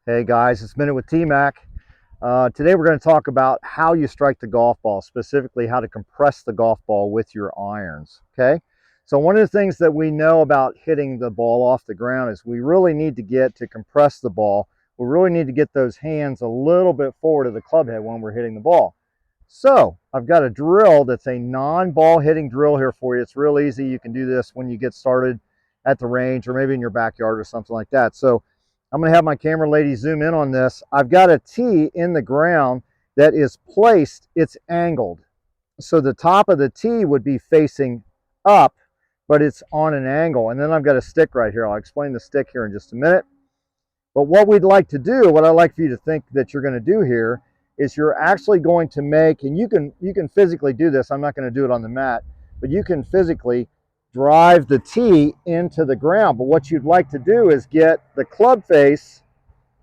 Hey guys, it's Minute with T-Mac. Today we're going to talk about how you strike the golf ball, specifically how to compress the golf ball with your irons, okay? So one of the things that we know about hitting the ball off the ground is we really need to get to compress the ball. We really need to get those hands a little bit forward of the club head when we're hitting the ball. So I've got a drill that's a non-ball hitting drill here for you. It's real easy. You can do this when you get started at the range or maybe in your backyard or something like that. So I'm going to have my camera lady zoom in on this. I've got a tee in the ground that is placed, it's angled. So the top of the tee would be facing up, but it's on an angle. And then I've got a stick right here. I'll explain the stick here in just a minute. But what we'd like to do, what I'd like for you to think that you're going to do here is you're actually going to make, and you can physically do this. I'm not going to do it on the mat, but you can physically drive the tee into the ground. But what you'd like to do is get the club face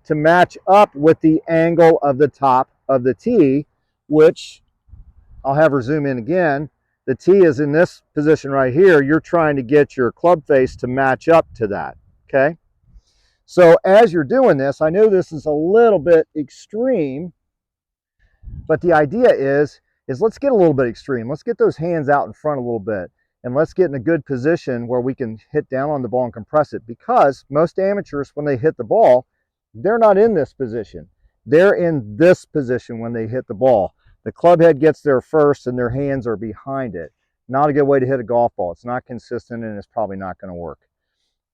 to match up with the angle of the top of the tee, which I'll have her zoom in again. The tee is in this position right here. You're trying to get your club face to match up to that, okay? So as you're doing this, I know this is a little bit extreme, but the idea is let's get a little bit extreme. Let's get those hands out in front a little bit, and let's get in a good position where we can hit down on the ball and compress it, because most amateurs, when they hit the ball, they're not in this position. They're in this position when they hit the ball. The club head gets there first and their hands are behind it. Not a good way to hit a golf ball. It's not consistent and it's probably not going to work.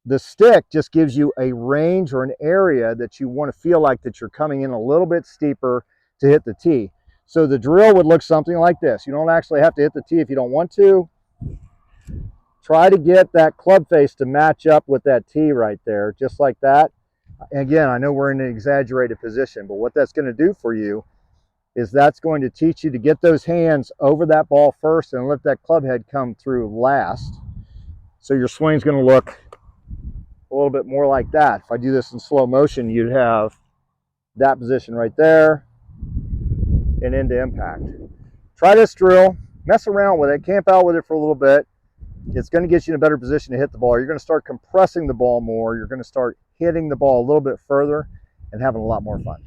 The stick just gives you a range or an area that you want to feel like that you're coming in a little bit steeper to hit the tee. So the drill would look something like this. You don't actually have to hit the tee if you don't want to. Try to get that club face to match up with that tee right there, just like that. Again, I know we're in an exaggerated position, but what that's going to do for you is that's going to teach you to get those hands over that ball first and let that club head come through last. So your swing's going to look a little bit more like that. If I do this in slow motion, you'd have that position right there and into impact. Try this drill, mess around with it, camp out with it for a little bit. It's going to get you in a better position to hit the ball. You're going to start compressing the ball more. You're going to start hitting the ball a little bit further and having a lot more fun.